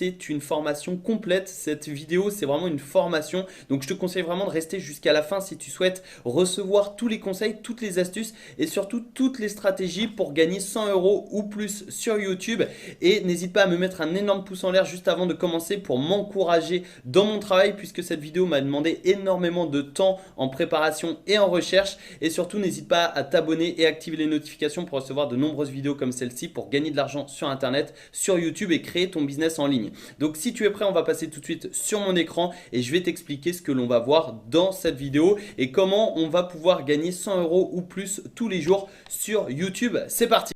c'est une formation complète. Cette vidéo, c'est vraiment une formation. Donc je te conseille vraiment de rester jusqu'à la fin si tu souhaites recevoir tous les conseils, toutes les astuces et surtout toutes les stratégies pour gagner 100 euros ou plus sur YouTube. Et n'hésite pas à me mettre un énorme pouce en l'air juste avant de commencer pour m'encourager dans mon travail, puisque cette vidéo m'a demandé énormément de temps en préparation et en recherche. Et surtout, n'hésite pas à t'abonner et activer les notifications pour recevoir de nombreuses vidéos comme celle-ci pour gagner de l'argent sur Internet, sur YouTube et créer ton business en ligne. Donc si tu es prêt, on va passer tout de suite sur mon écran et je vais t'expliquer ce que l'on va voir dans cette vidéo et comment on va pouvoir gagner 100 euros ou plus tous les jours sur YouTube. C'est parti!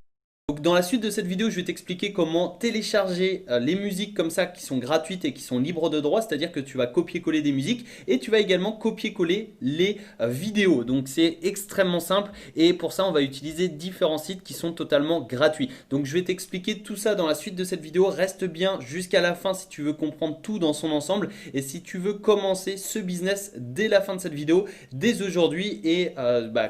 Donc dans la suite de cette vidéo, je vais t'expliquer comment télécharger les musiques comme ça qui sont gratuites et qui sont libres de droit, c'est-à-dire que tu vas copier-coller des musiques et tu vas également copier-coller les vidéos. Donc c'est extrêmement simple et pour ça on va utiliser différents sites qui sont totalement gratuits. Donc je vais t'expliquer tout ça dans la suite de cette vidéo. Reste bien jusqu'à la fin si tu veux comprendre tout dans son ensemble et si tu veux commencer ce business dès la fin de cette vidéo, dès aujourd'hui et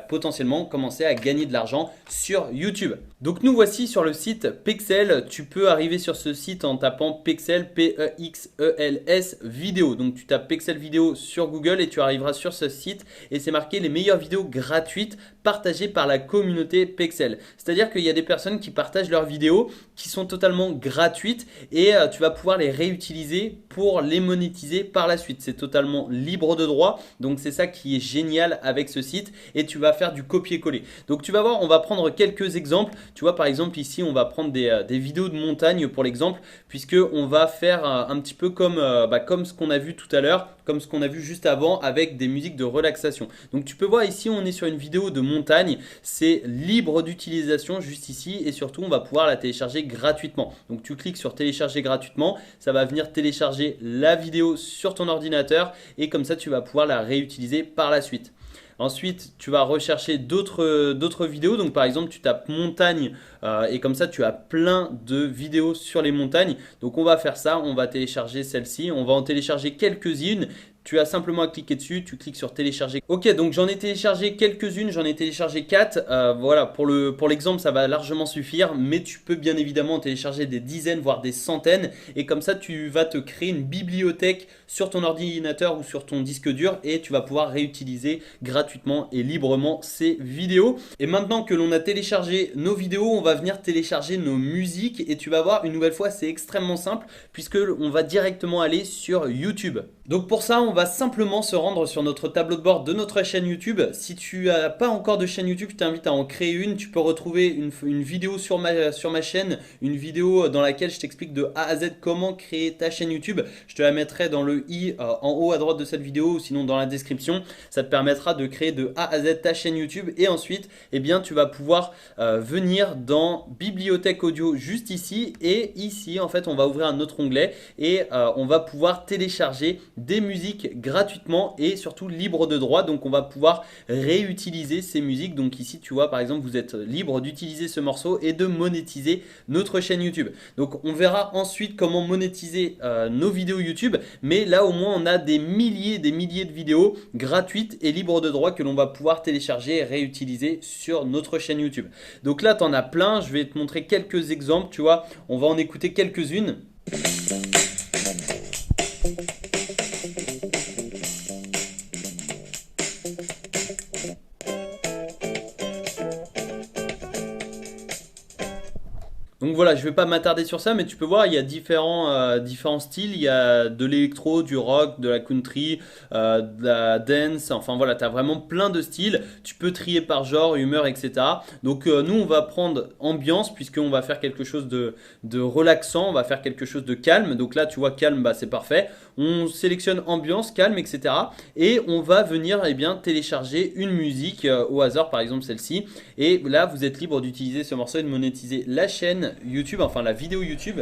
potentiellement commencer à gagner de l'argent sur YouTube. Donc nous voici sur le site Pexels. Tu peux arriver sur ce site en tapant Pexels, P-E-X-E-L-S vidéo. Donc tu tapes Pexels vidéo sur Google et tu arriveras sur ce site et c'est marqué les meilleures vidéos gratuites partagées par la communauté Pexels. C'est-à-dire qu'il y a des personnes qui partagent leurs vidéos qui sont totalement gratuites et tu vas pouvoir les réutiliser pour les monétiser par la suite. C'est totalement libre de droit, donc c'est ça qui est génial avec ce site et tu vas faire du copier-coller. Donc tu vas voir, on va prendre quelques exemples. Tu vois, par exemple ici on va prendre des vidéos de montagne pour l'exemple, puisque on va faire un petit peu comme ce qu'on a vu tout à l'heure, comme ce qu'on a vu juste avant avec des musiques de relaxation. Donc tu peux voir ici on est sur une vidéo de montagne, c'est libre d'utilisation juste ici et surtout on va pouvoir la télécharger gratuitement. Donc tu cliques sur télécharger gratuitement, ça va venir télécharger la vidéo sur ton ordinateur et comme ça tu vas pouvoir la réutiliser par la suite. Ensuite, tu vas rechercher d'autres vidéos. Donc, par exemple, tu tapes montagne et comme ça, tu as plein de vidéos sur les montagnes. Donc, on va faire ça. On va télécharger celle-ci. On va en télécharger quelques-unes. Tu as simplement à cliquer dessus, tu cliques sur télécharger. Ok, donc j'en ai téléchargé quelques-unes, j'en ai téléchargé 4. Voilà, pour l'exemple, ça va largement suffire, mais tu peux bien évidemment en télécharger des dizaines, voire des centaines. Et comme ça, tu vas te créer une bibliothèque sur ton ordinateur ou sur ton disque dur et tu vas pouvoir réutiliser gratuitement et librement ces vidéos. Et maintenant que l'on a téléchargé nos vidéos, on va venir télécharger nos musiques et tu vas voir, une nouvelle fois, c'est extrêmement simple puisque on va directement aller sur YouTube. Donc pour ça, on va simplement se rendre sur notre tableau de bord de notre chaîne YouTube. Si tu n'as pas encore de chaîne YouTube, je t'invite à en créer une. Tu peux retrouver une vidéo sur ma chaîne, une vidéo dans laquelle je t'explique de A à Z comment créer ta chaîne YouTube. Je te la mettrai dans le i en haut à droite de cette vidéo ou sinon dans la description. Ça te permettra de créer de A à Z ta chaîne YouTube et ensuite, eh bien, tu vas pouvoir venir dans bibliothèque audio juste ici et ici, en fait, on va ouvrir un autre onglet et on va pouvoir télécharger des musiques gratuitement et surtout libre de droit. Donc on va pouvoir réutiliser ces musiques. Donc ici tu vois par exemple vous êtes libre d'utiliser ce morceau et de monétiser notre chaîne YouTube. Donc on verra ensuite comment monétiser nos vidéos YouTube, mais là au moins on a des milliers de vidéos gratuites et libres de droit que l'on va pouvoir télécharger et réutiliser sur notre chaîne YouTube. Donc là tu en as plein, je vais te montrer quelques exemples, tu vois, on va en écouter quelques-unes. Donc voilà, je ne vais pas m'attarder sur ça, mais tu peux voir, il y a différents styles. Il y a de l'électro, du rock, de la country, de la dance. Enfin voilà, tu as vraiment plein de styles. Tu peux trier par genre, humeur, etc. Donc nous, on va prendre ambiance puisqu'on va faire quelque chose de relaxant. On va faire quelque chose de calme. Donc là, tu vois, calme, bah, c'est parfait. On sélectionne ambiance, calme, etc. Et on va venir télécharger une musique au hasard, par exemple celle-ci. Et là, vous êtes libre d'utiliser ce morceau et de monétiser la chaîne YouTube, enfin la vidéo YouTube.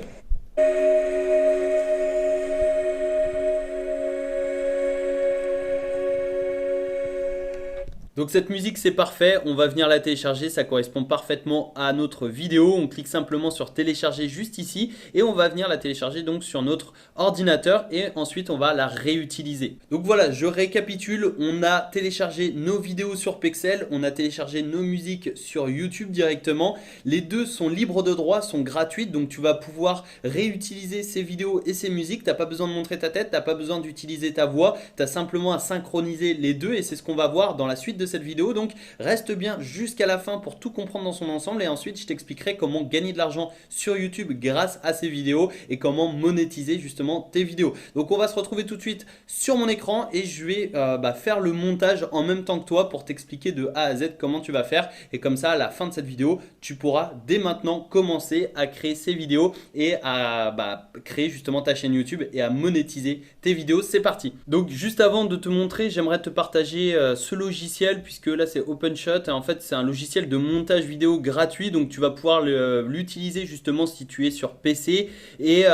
Donc cette musique c'est parfait, on va venir la télécharger, ça correspond parfaitement à notre vidéo. On clique simplement sur télécharger juste ici et on va venir la télécharger donc sur notre ordinateur et ensuite on va la réutiliser. Donc voilà, je récapitule, on a téléchargé nos vidéos sur Pexels, on a téléchargé nos musiques sur YouTube directement. Les deux sont libres de droit, sont gratuites, donc tu vas pouvoir réutiliser ces vidéos et ces musiques. Tu n'as pas besoin de montrer ta tête, tu n'as pas besoin d'utiliser ta voix, tu as simplement à synchroniser les deux et c'est ce qu'on va voir dans la suite de cette vidéo. Donc reste bien jusqu'à la fin pour tout comprendre dans son ensemble et ensuite je t'expliquerai comment gagner de l'argent sur YouTube grâce à ces vidéos et comment monétiser justement tes vidéos. Donc on va se retrouver tout de suite sur mon écran et je vais faire le montage en même temps que toi pour t'expliquer de A à Z comment tu vas faire et comme ça à la fin de cette vidéo tu pourras dès maintenant commencer à créer ces vidéos et à créer justement ta chaîne YouTube et à monétiser tes vidéos. C'est parti. Donc juste avant de te montrer, j'aimerais te partager ce logiciel puisque là c'est OpenShot. En fait c'est un logiciel de montage vidéo gratuit, donc tu vas pouvoir l'utiliser justement si tu es sur PC et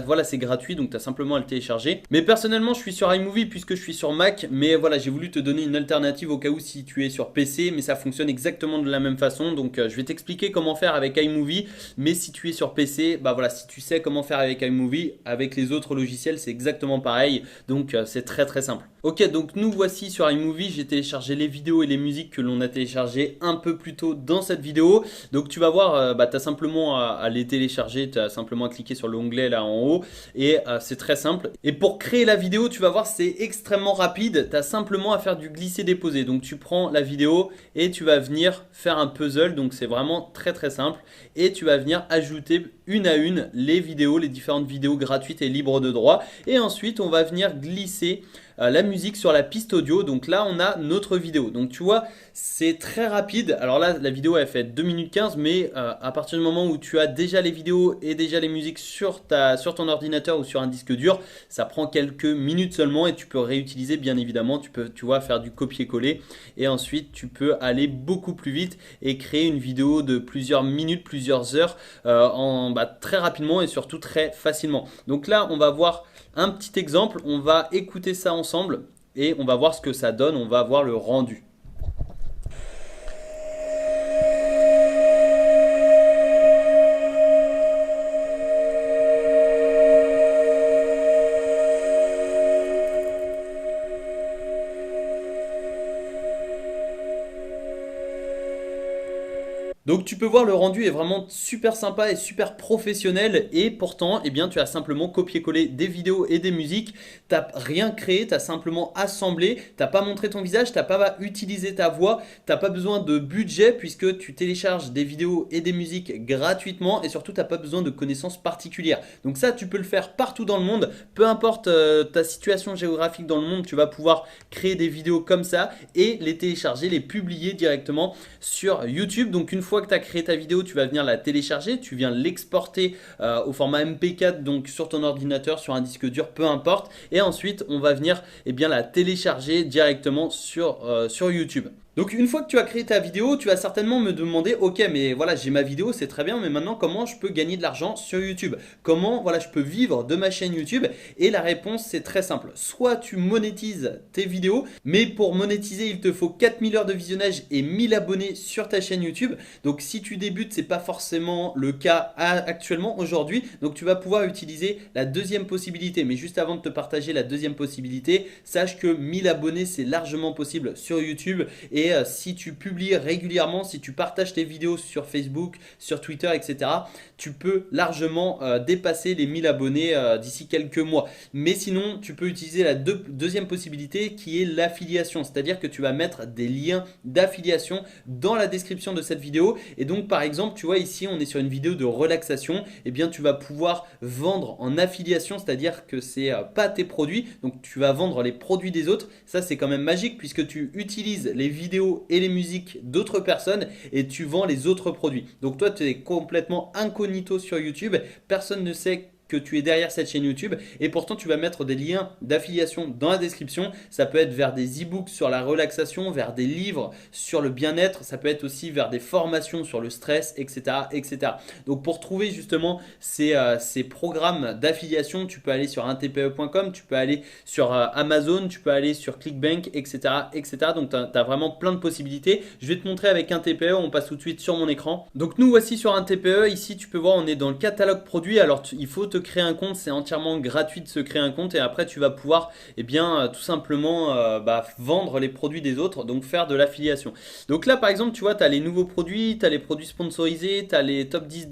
voilà, c'est gratuit, donc tu as simplement à le télécharger. Mais personnellement je suis sur iMovie puisque je suis sur Mac, mais voilà, j'ai voulu te donner une alternative au cas où si tu es sur PC, mais ça fonctionne exactement de la même façon. Donc je vais t'expliquer comment faire avec iMovie, mais si tu es sur PC, voilà, si tu sais comment faire avec iMovie, avec les autres logiciels c'est exactement pareil, donc c'est très très simple. Ok, donc nous voici sur iMovie, j'ai téléchargé les vidéos et les musiques que l'on a téléchargées un peu plus tôt dans cette vidéo. Donc tu vas voir, tu as simplement à les télécharger, tu as simplement à cliquer sur l'onglet là en haut et c'est très simple. Et pour créer la vidéo, tu vas voir, c'est extrêmement rapide, tu as simplement à faire du glisser-déposer. Donc tu prends la vidéo et tu vas venir faire un puzzle, donc c'est vraiment très très simple. Et tu vas venir ajouter une à une les vidéos, les différentes vidéos gratuites et libres de droit. Et ensuite on va venir glisser la musique sur la piste audio. Donc là on a notre vidéo, donc tu vois c'est très rapide. Alors là la vidéo elle fait 2 minutes 15, mais à partir du moment où tu as déjà les vidéos et déjà les musiques sur ton ordinateur ou sur un disque dur, ça prend quelques minutes seulement et tu peux réutiliser bien évidemment. Tu peux, tu vois, faire du copier-coller et ensuite tu peux aller beaucoup plus vite et créer une vidéo de plusieurs minutes, plusieurs heures très rapidement et surtout très facilement. Donc là on va voir un petit exemple, on va écouter ça ensemble et on va voir ce que ça donne, on va voir le rendu. Donc tu peux voir le rendu est vraiment super sympa et super professionnel et pourtant eh bien, tu as simplement copié-collé des vidéos et des musiques, tu n'as rien créé, tu as simplement assemblé, tu n'as pas montré ton visage, tu n'as pas utilisé ta voix, tu n'as pas besoin de budget puisque tu télécharges des vidéos et des musiques gratuitement et surtout tu n'as pas besoin de connaissances particulières. Donc ça tu peux le faire partout dans le monde, peu importe ta situation géographique dans le monde, tu vas pouvoir créer des vidéos comme ça et les télécharger, les publier directement sur YouTube. Donc une fois que tu as créé ta vidéo, tu vas venir la télécharger, tu viens l'exporter au format MP4 donc sur ton ordinateur, sur un disque dur, peu importe. Et ensuite, on va venir la télécharger directement sur YouTube. Donc une fois que tu as créé ta vidéo, tu vas certainement me demander ok mais voilà j'ai ma vidéo, c'est très bien, mais maintenant comment je peux gagner de l'argent sur YouTube? Comment voilà je peux vivre de ma chaîne YouTube? Et la réponse c'est très simple, soit tu monétises tes vidéos, mais pour monétiser il te faut 4000 heures de visionnage et 1000 abonnés sur ta chaîne YouTube. Donc si tu débutes, c'est pas forcément le cas actuellement aujourd'hui, donc tu vas pouvoir utiliser la deuxième possibilité. Mais juste avant de te partager la deuxième possibilité, sache que 1000 abonnés c'est largement possible sur YouTube. Et si tu publies régulièrement, si tu partages tes vidéos sur Facebook, sur Twitter, etc., tu peux largement dépasser les 1000 abonnés d'ici quelques mois. Mais sinon, tu peux utiliser la deuxième possibilité qui est l'affiliation. C'est-à-dire que tu vas mettre des liens d'affiliation dans la description de cette vidéo. Et donc, par exemple, tu vois ici, on est sur une vidéo de relaxation. Eh bien, tu vas pouvoir vendre en affiliation, c'est-à-dire que c'est pas tes produits. Donc, tu vas vendre les produits des autres. Ça, c'est quand même magique puisque tu utilises les vidéos et les musiques d'autres personnes et tu vends les autres produits. Donc toi tu es complètement incognito sur YouTube, personne ne sait que tu es derrière cette chaîne YouTube et pourtant tu vas mettre des liens d'affiliation dans la description. Ça peut être vers des e-books sur la relaxation, vers des livres sur le bien-être, ça peut être aussi vers des formations sur le stress, etc. etc. Donc pour trouver justement ces programmes d'affiliation, tu peux aller sur intpe.com, tu peux aller sur Amazon, tu peux aller sur ClickBank, etc. etc. Donc tu as vraiment plein de possibilités. Je vais te montrer avec un TPE, on passe tout de suite sur mon écran. Donc nous voici sur un TPE, ici tu peux voir on est dans le catalogue produit. Alors il faut te créer un compte, c'est entièrement gratuit de se créer un compte et après tu vas pouvoir tout simplement vendre les produits des autres, donc faire de l'affiliation. Donc là par exemple tu vois tu as les nouveaux produits, tu as les produits sponsorisés, tu as les top 10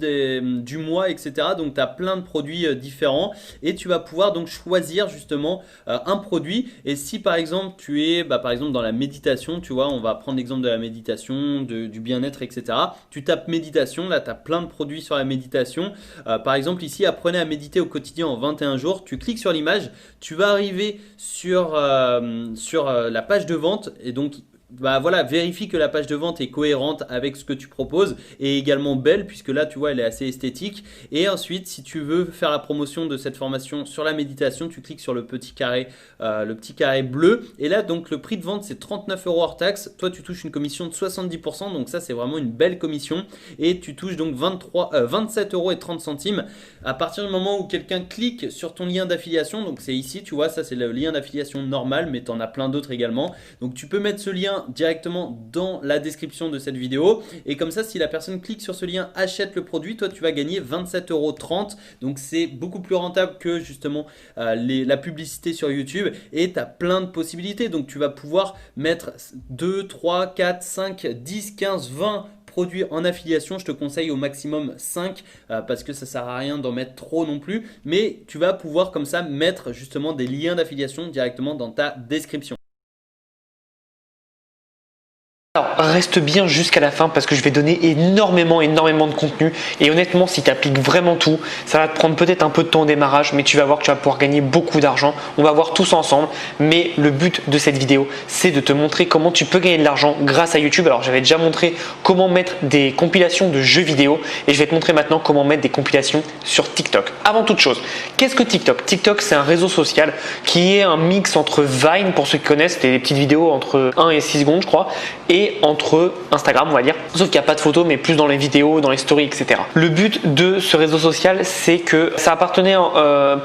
du mois, etc. Donc tu as plein de produits différents et tu vas pouvoir donc choisir justement un produit. Et si par exemple tu es par exemple dans la méditation, tu vois, on va prendre l'exemple de la méditation, du bien-être, etc. Tu tapes méditation, là tu as plein de produits sur la méditation. Par exemple ici, apprenez à méditer au quotidien en 21 jours. Tu cliques sur l'image, tu vas arriver sur la page de vente et donc voilà, vérifie que la page de vente est cohérente avec ce que tu proposes et également belle puisque là tu vois elle est assez esthétique. Et ensuite si tu veux faire la promotion de cette formation sur la méditation, tu cliques sur le petit carré bleu et là donc le prix de vente c'est 39 € hors taxe. Toi tu touches une commission de 70%, donc ça c'est vraiment une belle commission et tu touches donc 27,30 € à partir du moment où quelqu'un clique sur ton lien d'affiliation. Donc c'est ici, tu vois, ça c'est le lien d'affiliation normal mais tu en as plein d'autres également. Donc tu peux mettre ce lien directement dans la description de cette vidéo et comme ça si la personne clique sur ce lien, achète le produit, toi tu vas gagner 27,30 €. Donc c'est beaucoup plus rentable que justement la publicité sur YouTube et tu as plein de possibilités. Donc tu vas pouvoir mettre 2, 3, 4, 5, 10, 15, 20 produits en affiliation. Je te conseille au maximum 5 parce que ça sert à rien d'en mettre trop non plus, mais tu vas pouvoir comme ça mettre justement des liens d'affiliation directement dans ta description. Alors reste bien jusqu'à la fin parce que je vais donner énormément de contenu et honnêtement si tu appliques vraiment tout, ça va te prendre peut-être un peu de temps au démarrage mais tu vas voir que tu vas pouvoir gagner beaucoup d'argent. On va voir tous ensemble, mais le but de cette vidéo c'est de te montrer comment tu peux gagner de l'argent grâce à YouTube. Alors j'avais déjà montré comment mettre des compilations de jeux vidéo et je vais te montrer maintenant comment mettre des compilations sur TikTok. Avant toute chose, qu'est-ce que TikTok? TikTok c'est un réseau social qui est un mix entre Vine pour ceux qui connaissent, c'est des petites vidéos entre 1 et 6 secondes je crois, et entre Instagram on va dire, sauf qu'il n'y a pas de photos mais plus dans les vidéos, dans les stories, etc. Le but de ce réseau social c'est que ça appartenait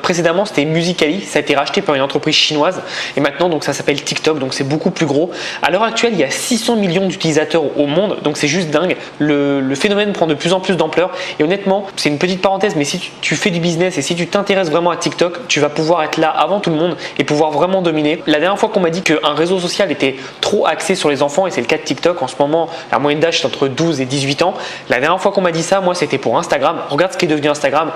précédemment, c'était Musical.ly, ça a été racheté par une entreprise chinoise et maintenant donc ça s'appelle TikTok, donc c'est beaucoup plus gros. À l'heure actuelle il y a 600 millions d'utilisateurs au monde, donc c'est juste dingue. Le phénomène prend de plus en plus d'ampleur et honnêtement c'est une petite parenthèse mais si tu fais du business et si tu t'intéresses vraiment à TikTok, tu vas pouvoir être là avant tout le monde et pouvoir vraiment dominer. La dernière fois qu'on m'a dit qu'un réseau social était trop axé sur les enfants et c'est le cas de TikTok, en ce moment la moyenne d'âge c'est entre 12 et 18 ans. La dernière fois qu'on m'a dit ça, moi c'était pour Instagram. Regarde ce qui est devenu Instagram.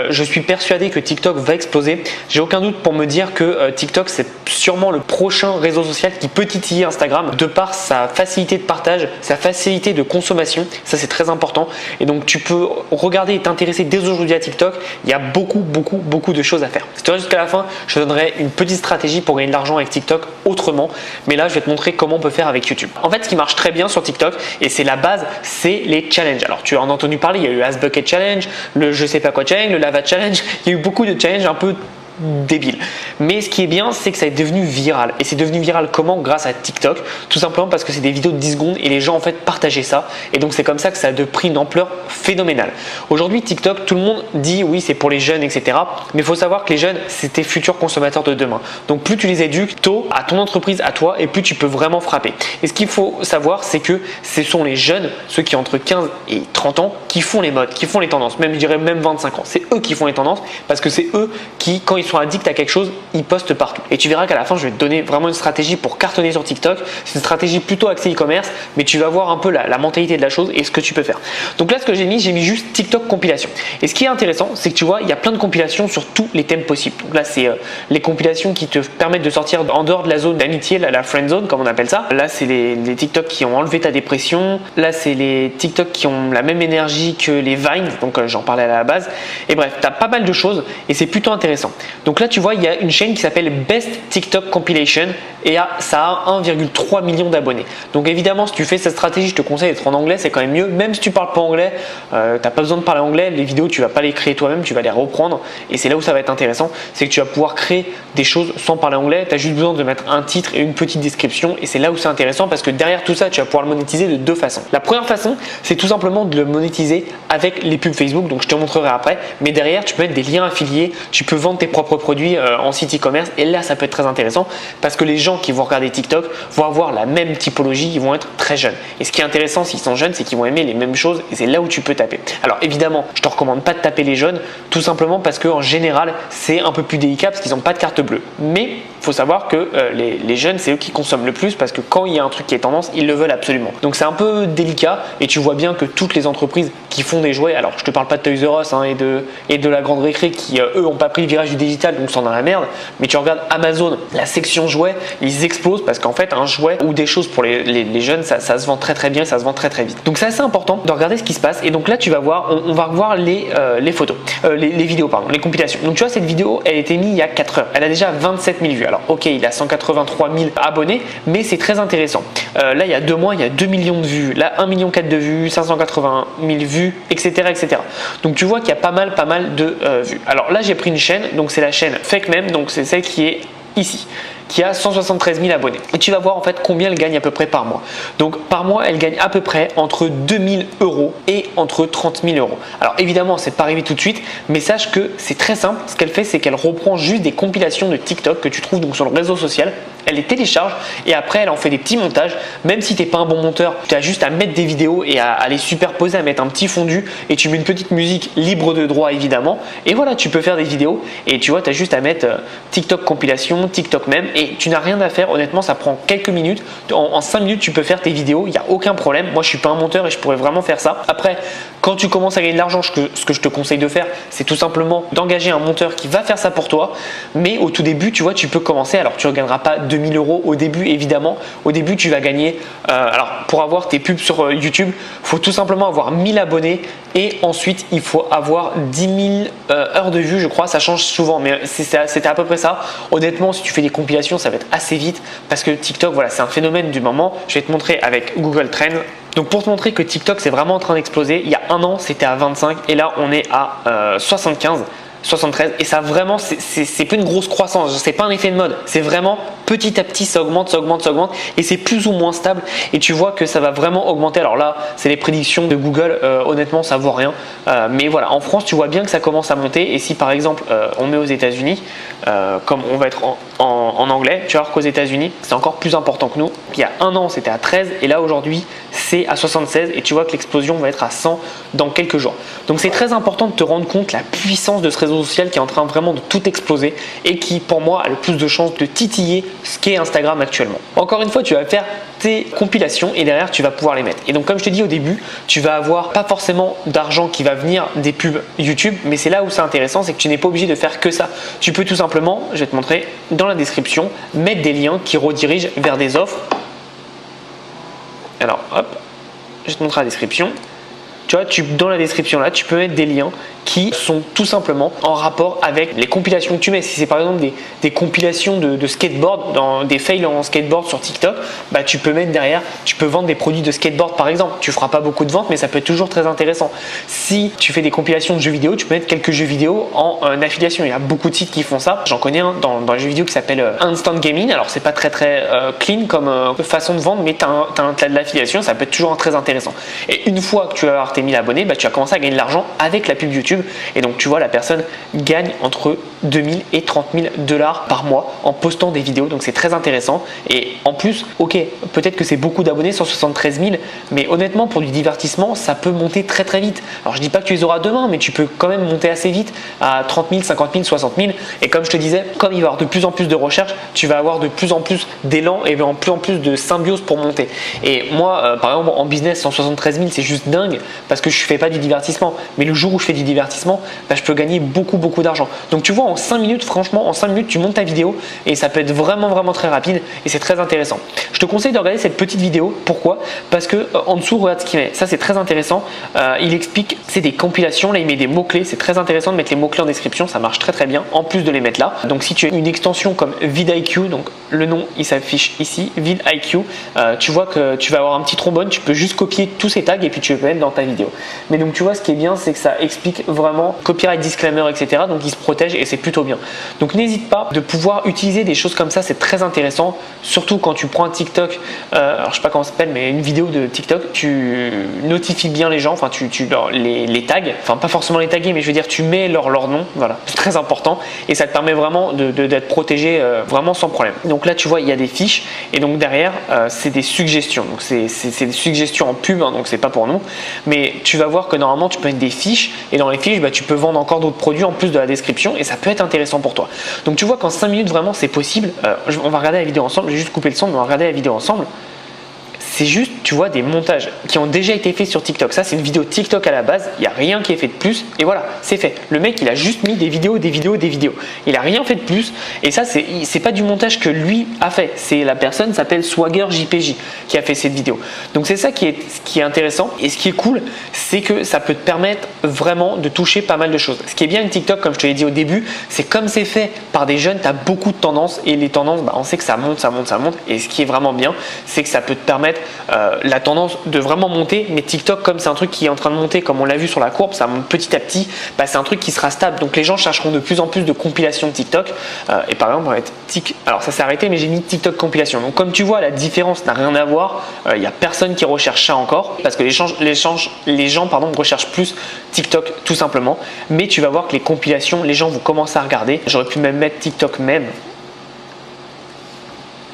Je suis persuadé que TikTok va exploser. J'ai aucun doute pour me dire que TikTok c'est sûrement le prochain réseau social qui peut titiller Instagram de par sa facilité de partage, sa facilité de consommation. Ça c'est très important et donc tu peux regarder et t'intéresser dès aujourd'hui à TikTok. Il y a beaucoup de choses à faire. Si tu restes jusqu'à la fin, je te donnerai une petite stratégie pour gagner de l'argent avec TikTok autrement, mais là je vais te montrer comment on peut faire avec YouTube. En fait ce qui marche très bien sur TikTok et c'est la base, c'est les challenges. Alors tu en as entendu parler, il y a eu Ask Bucket Challenge, le je sais pas quoi challenge, le Lava Challenge, il y a eu beaucoup de challenges un peu débile. Mais ce qui est bien, c'est que ça est devenu viral. Et c'est devenu viral comment? Grâce à TikTok. Tout simplement parce que c'est des vidéos de 10 secondes et les gens en fait partageaient ça. Et donc c'est comme ça que ça a pris une ampleur phénoménale. Aujourd'hui TikTok, tout le monde dit oui c'est pour les jeunes etc. Mais il faut savoir que les jeunes c'est tes futurs consommateurs de demain. Donc plus tu les éduques tôt à ton entreprise, à toi, et plus tu peux vraiment frapper. Et ce qu'il faut savoir c'est que ce sont les jeunes, ceux qui ont entre 15 et 30 ans, qui font les modes, qui font les tendances. Même je dirais même 25 ans. C'est eux qui font les tendances parce que c'est eux qui quand ils sont addicts à quelque chose, ils postent partout. Et tu verras qu'à la fin, je vais te donner vraiment une stratégie pour cartonner sur TikTok. C'est une stratégie plutôt axée e-commerce, mais tu vas voir un peu la mentalité de la chose et ce que tu peux faire. Donc là, ce que j'ai mis juste TikTok compilation. Et ce qui est intéressant, c'est que tu vois, il y a plein de compilations sur tous les thèmes possibles. Donc là, c'est les compilations qui te permettent de sortir en dehors de la zone d'amitié, la friend zone, comme on appelle ça. Là, c'est les TikTok qui ont enlevé ta dépression. Là, c'est les TikTok qui ont la même énergie que les Vines. Donc j'en parlais à la base. Et bref, tu as pas mal de choses et c'est plutôt intéressant. Donc là tu vois il y a une chaîne qui s'appelle Best TikTok Compilation et ça a 1,3 million d'abonnés. Donc évidemment si tu fais cette stratégie, je te conseille d'être en anglais, c'est quand même mieux. Même si tu parles pas anglais, tu n'as pas besoin de parler anglais, les vidéos tu vas pas les créer toi-même, tu vas les reprendre et c'est là où ça va être intéressant, c'est que tu vas pouvoir créer des choses sans parler anglais. Tu as juste besoin de mettre un titre et une petite description et c'est là où c'est intéressant parce que derrière tout ça tu vas pouvoir le monétiser de deux façons. La première façon c'est tout simplement de le monétiser avec les pubs Facebook, donc je te montrerai après, mais derrière tu peux mettre des liens affiliés, tu peux vendre tes propres produits en site e-commerce et là ça peut être très intéressant parce que les gens qui vont regarder TikTok vont avoir la même typologie, ils vont être très jeunes et ce qui est intéressant s'ils sont jeunes c'est qu'ils vont aimer les mêmes choses et c'est là où tu peux taper. Alors évidemment je te recommande pas de taper les jeunes tout simplement parce qu'en général c'est un peu plus délicat parce qu'ils n'ont pas de carte bleue, mais il faut savoir que les jeunes c'est eux qui consomment le plus parce que quand il y a un truc qui est tendance ils le veulent absolument, donc c'est un peu délicat et tu vois bien que toutes les entreprises qui font des jouets, alors je te parle pas de Toys R Us et de la grande récré qui eux ont pas pris le virage du digital donc sont dans la merde, mais tu regardes Amazon, la section jouets, ils explosent parce qu'en fait un jouet ou des choses pour les jeunes ça se vend très bien, ça se vend très vite, donc c'est assez important de regarder ce qui se passe et donc là tu vas voir, on va revoir les photos, les vidéos pardon, les compilations. Donc tu vois cette vidéo elle a été mise il y a 4 heures, elle a déjà 27 000 vues, alors ok il a 183 000 abonnés mais c'est très intéressant. Là il y a 2 mois il y a 2 millions de vues, là 1,4 million de vues, 580 000 vues, etc. Donc tu vois qu'il y a pas mal de vues. Alors là j'ai pris une chaîne, donc c'est la chaîne Fake Meme, donc c'est celle qui est ici, qui a 173 000 abonnés. Et tu vas voir en fait combien elle gagne à peu près par mois. Donc par mois, elle gagne à peu près entre 2 000 € et entre 30 000 €. Alors évidemment, c'est pas arrivé tout de suite, mais sache que c'est très simple. Ce qu'elle fait, c'est qu'elle reprend juste des compilations de TikTok que tu trouves donc sur le réseau social. Elle les télécharge et après elle en fait des petits montages. Même si tu n'es pas un bon monteur, tu as juste à mettre des vidéos et à les superposer, à mettre un petit fondu et tu mets une petite musique libre de droit évidemment. Et voilà, tu peux faire des vidéos et tu vois, tu as juste à mettre TikTok compilation, TikTok même et tu n'as rien à faire. Honnêtement, ça prend quelques minutes. En 5 minutes, tu peux faire tes vidéos, il n'y a aucun problème. Moi, je suis pas un monteur et je pourrais vraiment faire ça. Après, quand tu commences à gagner de l'argent, ce que je te conseille de faire, c'est tout simplement d'engager un monteur qui va faire ça pour toi. Mais au tout début, tu vois, tu peux commencer. Alors, tu ne gagneras pas 2 000 € au début, évidemment. Au début, tu vas gagner. Alors, pour avoir tes pubs sur YouTube, il faut tout simplement avoir 1000 abonnés et ensuite, il faut avoir 10 000 heures de vue, je crois. Ça change souvent, mais c'était à peu près ça. Honnêtement, si tu fais des compilations, ça va être assez vite parce que TikTok, voilà, c'est un phénomène du moment. Je vais te montrer avec Google Trends. Donc pour te montrer que TikTok c'est vraiment en train d'exploser, il y a un an c'était à 25 et là on est à 75. 73 et ça vraiment c'est pas une grosse croissance, c'est pas un effet de mode, c'est vraiment petit à petit ça augmente et c'est plus ou moins stable et tu vois que ça va vraiment augmenter. Alors là c'est les prédictions de Google, honnêtement ça vaut rien, mais voilà en France tu vois bien que ça commence à monter et si par exemple on met aux États-Unis comme on va être en anglais, tu vas voir qu'aux États-Unis c'est encore plus important que nous. Il y a un an c'était à 13 et là aujourd'hui c'est à 76 et tu vois que l'explosion va être à 100 dans quelques jours. Donc c'est très important de te rendre compte la puissance de ce réseau social qui est en train vraiment de tout exploser et qui pour moi a le plus de chances de titiller ce qu'est Instagram actuellement. Encore une fois, tu vas faire tes compilations et derrière tu vas pouvoir les mettre. Et donc comme je te dis au début, tu vas avoir pas forcément d'argent qui va venir des pubs YouTube, mais c'est là où c'est intéressant, c'est que tu n'es pas obligé de faire que ça. Tu peux tout simplement, je vais te montrer dans la description, mettre des liens qui redirigent vers des offres. Alors hop, je te montre la description. Tu vois, dans la description là, tu peux mettre des liens qui sont tout simplement en rapport avec les compilations que tu mets. Si c'est par exemple des compilations de skateboard, des fails en skateboard sur TikTok, bah, tu peux mettre derrière, tu peux vendre des produits de skateboard par exemple. Tu feras pas beaucoup de ventes, mais ça peut être toujours très intéressant. Si tu fais des compilations de jeux vidéo, tu peux mettre quelques jeux vidéo en affiliation. Il y a beaucoup de sites qui font ça. J'en connais un dans les jeux vidéo qui s'appelle Instant Gaming. Alors c'est pas très clean comme façon de vendre, mais tu as de l'affiliation, ça peut être toujours très intéressant. Et une fois que tu vas avoir tes 1000 abonnés, bah, tu vas commencer à gagner de l'argent avec la pub YouTube. Et donc tu vois la personne gagne entre 2000 et 30 000 $ par mois en postant des vidéos, donc c'est très intéressant. Et en plus, ok, peut-être que c'est beaucoup d'abonnés, 173 000, mais honnêtement pour du divertissement ça peut monter très vite. Alors je dis pas que tu les auras demain, mais tu peux quand même monter assez vite à 30 000, 50 000, 60 000. Et comme je te disais, comme il va y avoir de plus en plus de recherches, tu vas avoir de plus en plus d'élan et de plus en plus de symbiose pour monter. Et moi par exemple en business 173 000 c'est juste dingue parce que je fais pas du divertissement. Mais le jour où je fais du divertissement, bah, je peux gagner beaucoup d'argent. Donc tu vois, en 5 minutes, franchement, en 5 minutes, tu montes ta vidéo et ça peut être vraiment très rapide et c'est très intéressant. Je te conseille de regarder cette petite vidéo. Pourquoi? Parce que en dessous, regarde ce qu'il met. Ça, c'est très intéressant. Il explique, c'est des compilations. Là, il met des mots-clés. C'est très intéressant de mettre les mots-clés en description. Ça marche très bien, en plus de les mettre là. Donc, si tu as une extension comme vidIQ, donc le nom, il s'affiche ici, vidIQ, tu vois que tu vas avoir un petit trombone. Tu peux juste copier tous ces tags et puis tu peux mettre dans ta vidéo. Mais donc, tu vois, ce qui est bien, c'est que ça explique vraiment copyright disclaimer, etc. Donc, il se protège et c'est plutôt bien. Donc, n'hésite pas de pouvoir utiliser des choses comme ça. C'est très intéressant, surtout quand tu prends un TikTok. Alors, je sais pas comment ça s'appelle, mais une vidéo de TikTok, tu notifies bien les gens, enfin, tu les tags, enfin, pas forcément les taguer, mais je veux dire, tu mets leur nom, voilà, c'est très important et ça te permet vraiment d'être protégé vraiment sans problème. Donc là, tu vois, il y a des fiches et donc derrière, c'est des suggestions. Donc, c'est des suggestions en pub, hein, donc c'est pas pour nous, mais tu vas voir que normalement, tu peux mettre des fiches et dans les fiches, bah, tu peux vendre encore d'autres produits en plus de la description et ça peut être intéressant pour toi. Donc, tu vois qu'en 5 minutes, vraiment, c'est possible. On va regarder la vidéo ensemble, j'ai juste coupé le son, mais on va regarder la vidéo ensemble. C'est juste, tu vois, des montages qui ont déjà été faits sur TikTok. Ça, c'est une vidéo TikTok à la base. Il n'y a rien qui est fait de plus. Et voilà, c'est fait. Le mec, il a juste mis des vidéos. Il n'a rien fait de plus. Et ça, c'est pas du montage que lui a fait. C'est la personne s'appelle Swagger JPJ qui a fait cette vidéo. Donc, c'est ça qui est intéressant. Et ce qui est cool, c'est que ça peut te permettre vraiment de toucher pas mal de choses. Ce qui est bien avec TikTok, comme je te l'ai dit au début, c'est comme c'est fait par des jeunes, tu as beaucoup de tendances. Et les tendances, bah, on sait que ça monte. Et ce qui est vraiment bien, c'est que ça peut te permettre la tendance de vraiment monter, mais TikTok, comme c'est un truc qui est en train de monter, comme on l'a vu sur la courbe, ça monte petit à petit, bah, c'est un truc qui sera stable. Donc les gens chercheront de plus en plus de compilations de TikTok. Et par exemple, on va être alors ça s'est arrêté, mais j'ai mis TikTok compilation. Donc comme tu vois, la différence n'a rien à voir. Il n'y a personne qui recherche ça encore, parce que les gens recherchent plus TikTok tout simplement. Mais tu vas voir que les compilations, les gens vont commencer à regarder. J'aurais pu même mettre TikTok même.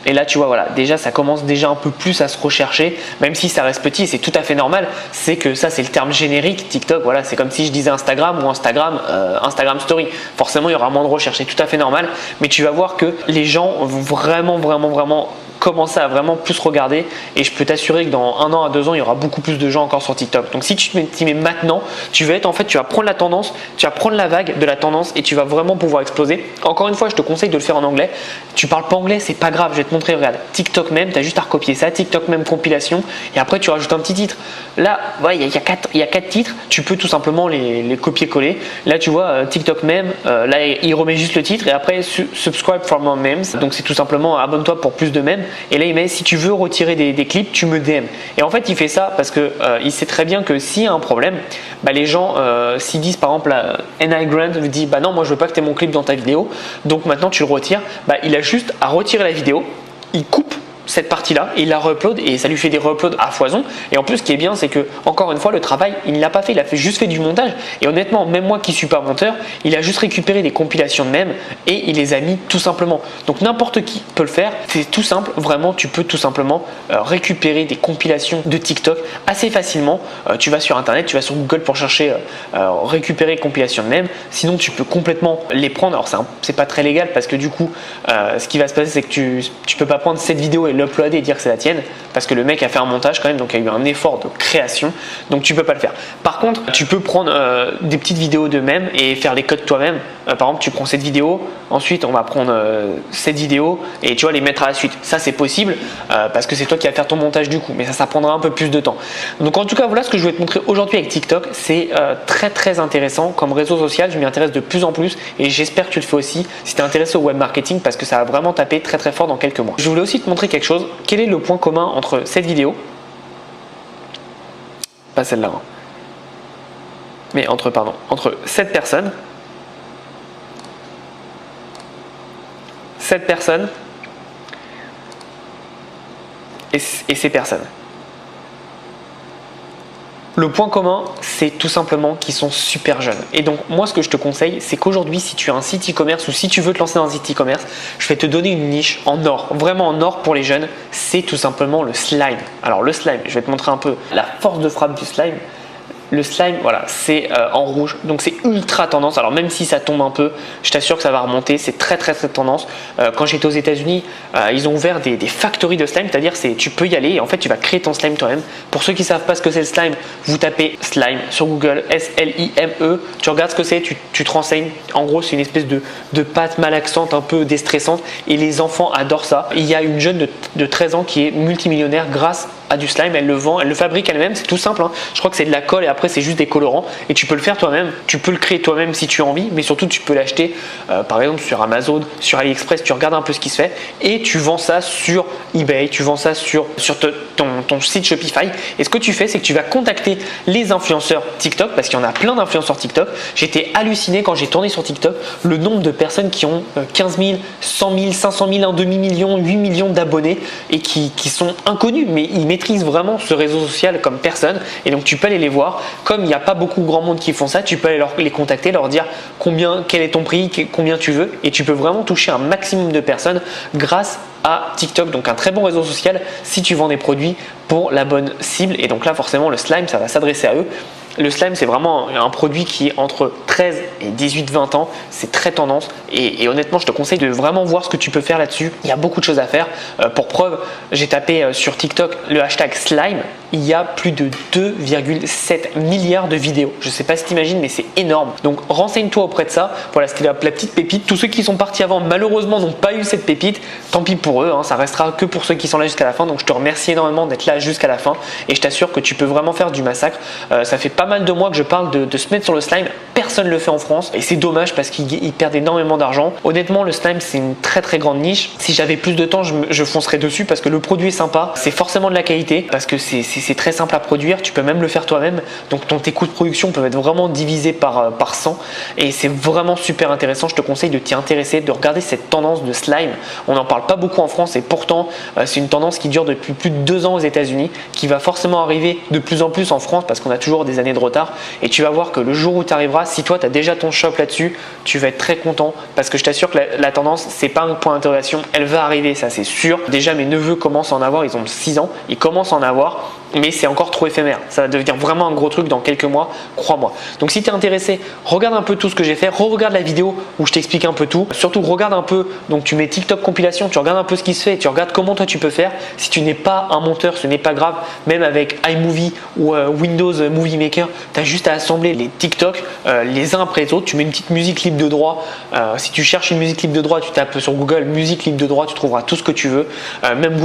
Et là, tu vois, voilà, déjà, ça commence déjà un peu plus à se rechercher, même si ça reste petit, c'est tout à fait normal. C'est que ça, c'est le terme générique, TikTok, voilà, c'est comme si je disais Instagram ou Instagram Story. Forcément, il y aura moins de recherche, c'est tout à fait normal. Mais tu vas voir que les gens vont vraiment commencer à vraiment plus regarder et je peux t'assurer que dans 1 an à 2 ans il y aura beaucoup plus de gens encore sur TikTok. Donc si tu t'y mets maintenant, tu vas prendre la tendance, tu vas prendre la vague de la tendance et tu vas vraiment pouvoir exploser. Encore une fois, je te conseille de le faire en anglais. Tu parles pas anglais, c'est pas grave, je vais te montrer. Regarde, TikTok même, tu as juste à recopier ça, TikTok même compilation et après tu rajoutes un petit titre. Là, ouais, il y a 4 titres, tu peux tout simplement les copier-coller. Là, tu vois, TikTok même, là il remet juste le titre et après subscribe for more memes. Donc c'est tout simplement abonne-toi pour plus de mèmes. Et là, il met si tu veux retirer des clips, tu me DM. Et en fait, il fait ça parce que il sait très bien que s'il y a un problème, bah, les gens, s'ils disent par exemple, N.I. Grant dit bah non, moi je veux pas que tu aies mon clip dans ta vidéo, donc maintenant tu le retires. Bah, il a juste à retirer la vidéo, il coupe cette partie-là et il la re-upload et ça lui fait des re-uploads à foison. Et en plus, ce qui est bien, c'est que encore une fois, le travail, il ne l'a pas fait, il a juste fait du montage. Et honnêtement, même moi qui suis pas monteur, il a juste récupéré des compilations de mèmes et il les a mis tout simplement. Donc n'importe qui peut le faire. C'est tout simple, vraiment, tu peux tout simplement récupérer des compilations de TikTok assez facilement. Tu vas sur Internet, tu vas sur Google pour chercher récupérer compilations de mèmes. Sinon, tu peux complètement les prendre. Alors c'est pas très légal parce que du coup, ce qui va se passer, c'est que tu peux pas prendre cette vidéo et l'uploader et dire que c'est la tienne parce que le mec a fait un montage quand même, donc il y a eu un effort de création, donc tu peux pas le faire. Par contre, tu peux prendre des petites vidéos de mèmes et faire les codes toi-même. Par exemple, tu prends cette vidéo, ensuite on va prendre cette vidéo et tu vas les mettre à la suite. Ça, c'est possible parce que c'est toi qui vas faire ton montage du coup, mais ça prendra un peu plus de temps. Donc en tout cas, voilà ce que je voulais te montrer aujourd'hui avec TikTok. C'est très intéressant comme réseau social. Je m'y intéresse de plus en plus et j'espère que tu le fais aussi si tu es intéressé au web marketing parce que ça va vraiment taper très fort dans quelques mois. Je voulais aussi te montrer quelque chose. Quel est le point commun entre cette vidéo, pas celle-là, hein, mais entre cette personne et ces personnes? Le point commun, c'est tout simplement qu'ils sont super jeunes. Et donc, moi, ce que je te conseille, c'est qu'aujourd'hui, si tu as un site e-commerce ou si tu veux te lancer dans un site e-commerce, je vais te donner une niche en or, vraiment en or pour les jeunes. C'est tout simplement le slime. Alors, le slime, je vais te montrer un peu la force de frappe du slime. le slime, voilà, c'est en rouge, donc c'est ultra tendance. Alors même si ça tombe un peu, je t'assure que ça va remonter, c'est très tendance. Quand j'étais aux États-Unis, ils ont ouvert des factories de slime, c'est-à-dire tu peux y aller et en fait tu vas créer ton slime toi-même. Pour ceux qui ne savent pas ce que c'est le slime, vous tapez slime sur Google, S-L-I-M-E, tu regardes ce que c'est, tu te renseignes. En gros, c'est une espèce de pâte malaxante, un peu déstressante, et les enfants adorent ça. Il y a une jeune de 13 ans qui est multimillionnaire grâce à du slime, elle le vend, elle le fabrique elle-même, c'est tout simple, hein. Je crois que c'est de la colle et après c'est juste des colorants et tu peux le faire toi-même, tu peux le créer toi-même si tu as envie, mais surtout tu peux l'acheter par exemple sur Amazon, sur AliExpress, tu regardes un peu ce qui se fait et tu vends ça sur eBay, tu vends ça sur ton site Shopify. Et ce que tu fais, c'est que tu vas contacter les influenceurs TikTok, parce qu'il y en a plein d'influenceurs TikTok. J'étais halluciné quand j'ai tourné sur TikTok le nombre de personnes qui ont 15 000, 100 000, 500 000, un demi-million, 8 millions d'abonnés et qui sont inconnus, mais ils maîtrisent vraiment ce réseau social comme personne. Et donc tu peux aller les voir. Comme il n'y a pas beaucoup de grand monde qui font ça, tu peux aller les contacter, leur dire quel est ton prix, combien tu veux, et tu peux vraiment toucher un maximum de personnes grâce à TikTok. Donc un très bon réseau social si tu vends des produits pour la bonne cible. Et donc là forcément le slime, ça va s'adresser à eux. Le slime, c'est vraiment un produit qui est entre 13 et 18-20 ans. C'est très tendance et honnêtement, je te conseille de vraiment voir ce que tu peux faire là-dessus. Il y a beaucoup de choses à faire. Pour preuve, j'ai tapé sur TikTok le hashtag slime. Il y a plus de 2,7 milliards de vidéos. Je ne sais pas si tu imagines, mais c'est énorme. Donc renseigne-toi auprès de ça. Voilà, c'était la petite pépite. Tous ceux qui sont partis avant, malheureusement, n'ont pas eu cette pépite. Tant pis pour eux, hein, ça restera que pour ceux qui sont là jusqu'à la fin. Donc je te remercie énormément d'être là jusqu'à la fin et je t'assure que tu peux vraiment faire du massacre. Ça fait pas mal de mois que je parle de se mettre sur le slime. Personne ne le fait en France et c'est dommage parce qu'ils perdent énormément d'argent. Honnêtement, le slime, c'est une très grande niche. Si j'avais plus de temps, je foncerais dessus parce que le produit est sympa. C'est forcément de la qualité parce que c'est très simple à produire. Tu peux même le faire toi-même. Donc tes coûts de production peuvent être vraiment divisés par 100 et c'est vraiment super intéressant. Je te conseille de t'y intéresser, de regarder cette tendance de slime. On n'en parle pas beaucoup en France et pourtant c'est une tendance qui dure depuis plus de 2 ans aux États-Unis, qui va forcément arriver de plus en plus en France parce qu'on a toujours des années de retard. Et tu vas voir que le jour où tu arriveras, si toi tu as déjà ton shop là-dessus, tu vas être très content parce que je t'assure que la tendance, c'est pas un point d'interrogation, elle va arriver, ça c'est sûr. Déjà mes neveux commencent à en avoir, ils ont 6 ans, ils commencent à en avoir, mais c'est encore trop éphémère. Ça va devenir vraiment un gros truc dans quelques mois, crois-moi. Donc si tu es intéressé, regarde un peu tout ce que j'ai fait, regarde la vidéo où je t'explique un peu tout. Surtout regarde un peu, donc tu mets TikTok compilation, tu regardes un peu ce qui se fait et tu regardes comment toi tu peux faire. Si tu n'es pas un monteur, ce n'est pas grave, même avec iMovie ou Windows Movie Maker, tu as juste à assembler les TikTok les uns après les autres. Tu mets une petite musique libre de droit. Si tu cherches une musique libre de droit, tu tapes sur Google musique libre de droit, tu trouveras tout ce que tu veux. Même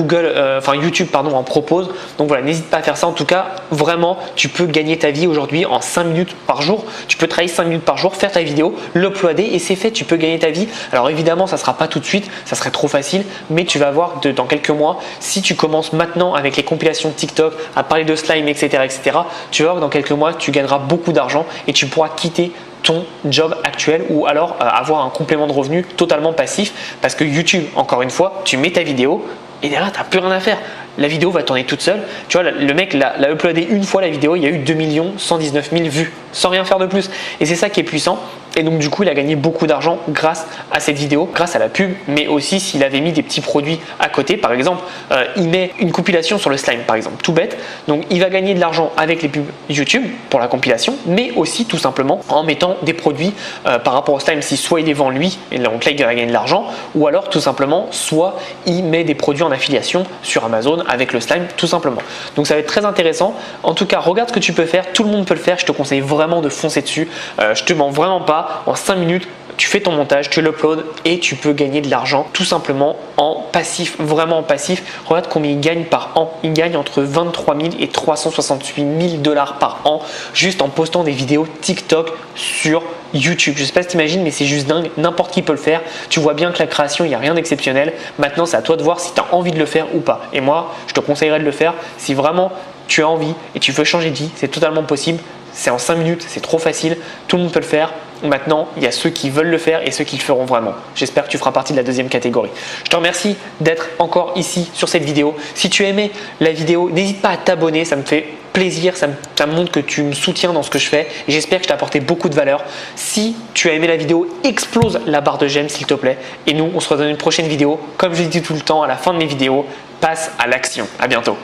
YouTube en propose. Donc voilà, n'hésite pas à faire ça. En tout cas, vraiment, tu peux gagner ta vie aujourd'hui en 5 minutes par jour. Tu peux travailler 5 minutes par jour, faire ta vidéo, l'uploader et c'est fait. Tu peux gagner ta vie. Alors évidemment, ça ne sera pas tout de suite, ça serait trop facile, mais tu vas voir dans quelques mois, si tu commences maintenant avec les compilations de TikTok à parler de slime, etc., tu vas voir que dans quelques mois, tu gagneras beaucoup d'argent et tu pourras quitter ton job actuel ou alors avoir un complément de revenu totalement passif parce que YouTube, encore une fois, tu mets ta vidéo et derrière, tu n'as plus rien à faire. La vidéo va tourner toute seule. Tu vois, le mec l'a uploadé une fois la vidéo, il y a eu 2 119 000 vues sans rien faire de plus. Et c'est ça qui est puissant. Et donc du coup, il a gagné beaucoup d'argent grâce à cette vidéo, grâce à la pub, mais aussi s'il avait mis des petits produits à côté. Par exemple, il met une compilation sur le slime, par exemple, tout bête. Donc il va gagner de l'argent avec les pubs YouTube pour la compilation, mais aussi tout simplement en mettant des produits par rapport au slime. Si soit il les vend lui, et donc là il va gagner de l'argent, ou alors tout simplement, soit il met des produits en affiliation sur Amazon avec le slime, tout simplement. Donc ça va être très intéressant. En tout cas, regarde ce que tu peux faire. Tout le monde peut le faire. Je te conseille vraiment de foncer dessus. Je te mens vraiment pas. En 5 minutes, tu fais ton montage, tu l'uploades et tu peux gagner de l'argent tout simplement en passif, vraiment en passif. Regarde combien il gagne par an. Il gagne entre 23 000 et 368 000 $ par an juste en postant des vidéos TikTok sur YouTube. Je ne sais pas si tu imagines, mais c'est juste dingue. N'importe qui peut le faire. Tu vois bien que la création, il n'y a rien d'exceptionnel. Maintenant, c'est à toi de voir si tu as envie de le faire ou pas. Et moi, je te conseillerais de le faire si vraiment tu as envie et tu veux changer de vie. C'est totalement possible. C'est en 5 minutes, c'est trop facile. Tout le monde peut le faire. Maintenant, il y a ceux qui veulent le faire et ceux qui le feront vraiment. J'espère que tu feras partie de la deuxième catégorie. Je te remercie d'être encore ici sur cette vidéo. Si tu as aimé la vidéo, n'hésite pas à t'abonner, ça me fait plaisir, ça me montre que tu me soutiens dans ce que je fais et j'espère que je t'ai apporté beaucoup de valeur. Si tu as aimé la vidéo, explose la barre de j'aime s'il te plaît. Et nous, on se retrouve dans une prochaine vidéo. Comme je dis tout le temps à la fin de mes vidéos, passe à l'action. À bientôt.